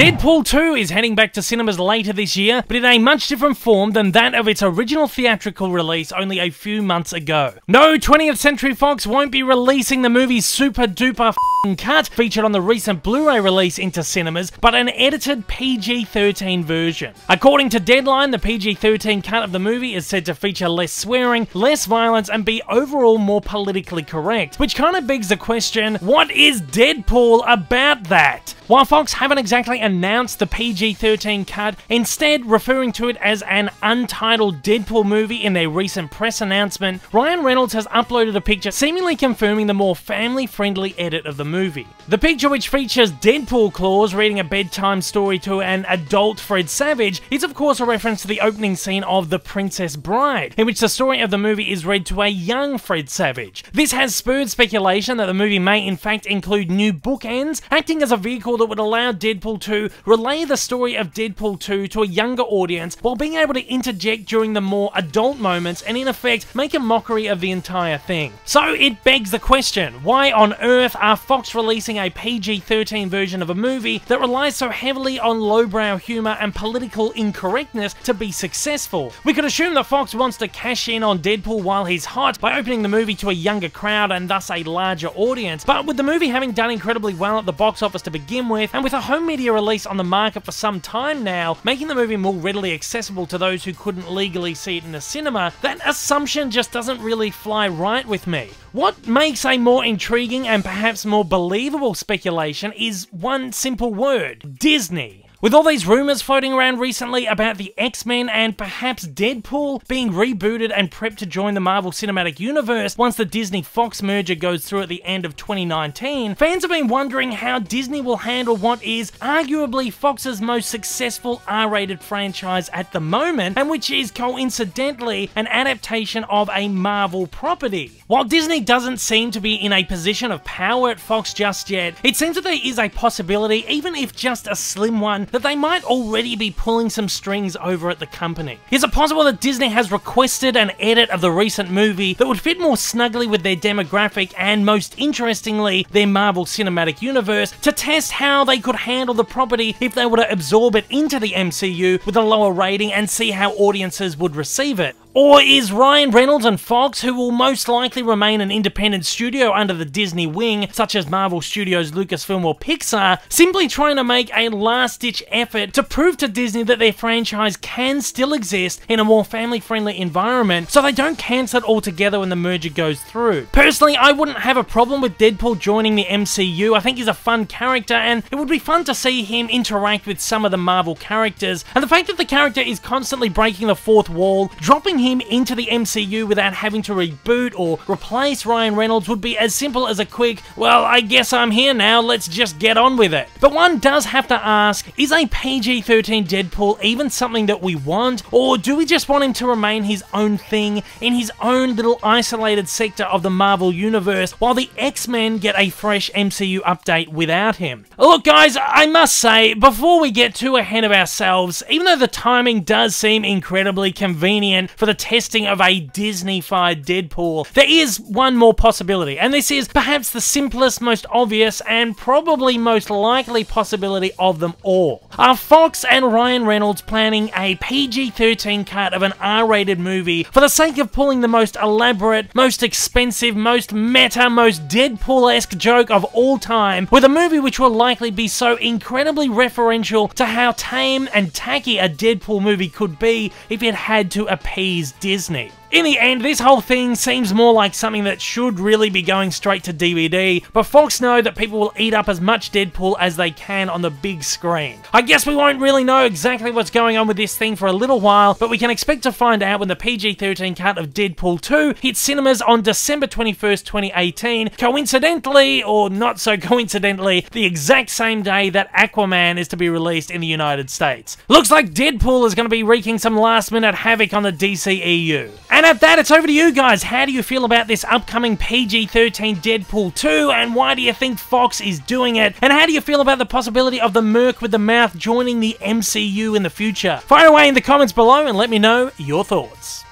Deadpool 2 is heading back to cinemas later this year, but in a much different form than that of its original theatrical release only a few months ago. No, 20th Century Fox won't be releasing the movie's super duper cut featured on the recent Blu-ray release into cinemas, but an edited PG-13 version. According to Deadline, the PG-13 cut of the movie is said to feature less swearing, less violence, and be overall more politically correct, which kind of begs the question, what is Deadpool about that? While Fox haven't exactly announced the PG-13 cut, instead referring to it as an untitled Deadpool movie in their recent press announcement, Ryan Reynolds has uploaded a picture seemingly confirming the more family-friendly edit of the movie. The picture, which features Deadpool Claus reading a bedtime story to an adult Fred Savage, is of course a reference to the opening scene of The Princess Bride, in which the story of the movie is read to a young Fred Savage. This has spurred speculation that the movie may in fact include new bookends, acting as a vehicle that would allow Deadpool 2 relay the story of Deadpool 2 to a younger audience while being able to interject during the more adult moments and in effect make a mockery of the entire thing. So it begs the question, why on earth are Fox releasing a PG-13 version of a movie that relies so heavily on lowbrow humor and political incorrectness to be successful? We could assume that Fox wants to cash in on Deadpool while he's hot by opening the movie to a younger crowd and thus a larger audience, but with the movie having done incredibly well at the box office to begin with, and with a home media release on the market for some time now, making the movie more readily accessible to those who couldn't legally see it in the cinema, that assumption just doesn't really fly right with me. What makes a more intriguing and perhaps more believable speculation is one simple word: Disney. With all these rumors floating around recently about the X-Men and perhaps Deadpool being rebooted and prepped to join the Marvel Cinematic Universe once the Disney-Fox merger goes through at the end of 2019, fans have been wondering how Disney will handle what is arguably Fox's most successful R-rated franchise at the moment, and which is coincidentally an adaptation of a Marvel property. While Disney doesn't seem to be in a position of power at Fox just yet, it seems that there is a possibility, even if just a slim one, that they might already be pulling some strings over at the company. Is it possible that Disney has requested an edit of the recent movie that would fit more snugly with their demographic and, most interestingly, their Marvel Cinematic Universe to test how they could handle the property if they were to absorb it into the MCU with a lower rating and see how audiences would receive it? Or is Ryan Reynolds and Fox, who will most likely remain an independent studio under the Disney wing, such as Marvel Studios, Lucasfilm or Pixar, simply trying to make a last-ditch effort to prove to Disney that their franchise can still exist in a more family-friendly environment so they don't cancel it altogether when the merger goes through? Personally, I wouldn't have a problem with Deadpool joining the MCU. I think he's a fun character and it would be fun to see him interact with some of the Marvel characters, and the fact that the character is constantly breaking the fourth wall, dropping him into the MCU without having to reboot or replace Ryan Reynolds would be as simple as a quick, well, I guess I'm here now, let's just get on with it. But one does have to ask, is a PG-13 Deadpool even something that we want, or do we just want him to remain his own thing in his own little isolated sector of the Marvel Universe while the X-Men get a fresh MCU update without him? Look guys, I must say, before we get too ahead of ourselves, even though the timing does seem incredibly convenient for the testing of a Disney-fied Deadpool, there is one more possibility, and this is perhaps the simplest, most obvious, and probably most likely possibility of them all. Are Fox and Ryan Reynolds planning a PG-13 cut of an R-rated movie for the sake of pulling the most elaborate, most expensive, most meta, most Deadpool-esque joke of all time, with a movie which will likely be so incredibly referential to how tame and tacky a Deadpool movie could be if it had to appease Disney? In the end, this whole thing seems more like something that should really be going straight to DVD, but Fox know that people will eat up as much Deadpool as they can on the big screen. I guess we won't really know exactly what's going on with this thing for a little while, but we can expect to find out when the PG-13 cut of Deadpool 2 hits cinemas on December 21st, 2018, coincidentally, or not so coincidentally, the exact same day that Aquaman is to be released in the United States. Looks like Deadpool is going to be wreaking some last-minute havoc on the DCEU. And at that, it's over to you guys. How do you feel about this upcoming PG-13 Deadpool 2, and why do you think Fox is doing it? And how do you feel about the possibility of the Merc with the Mouth joining the MCU in the future? Fire away in the comments below and let me know your thoughts.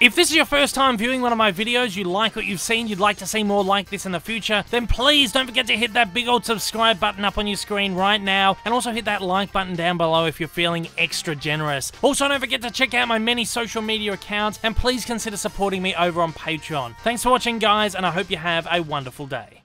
If this is your first time viewing one of my videos, you like what you've seen, you'd like to see more like this in the future, then please don't forget to hit that big old subscribe button up on your screen right now, and also hit that like button down below if you're feeling extra generous. Also, don't forget to check out my many social media accounts, and please consider supporting me over on Patreon. Thanks for watching, guys, and I hope you have a wonderful day.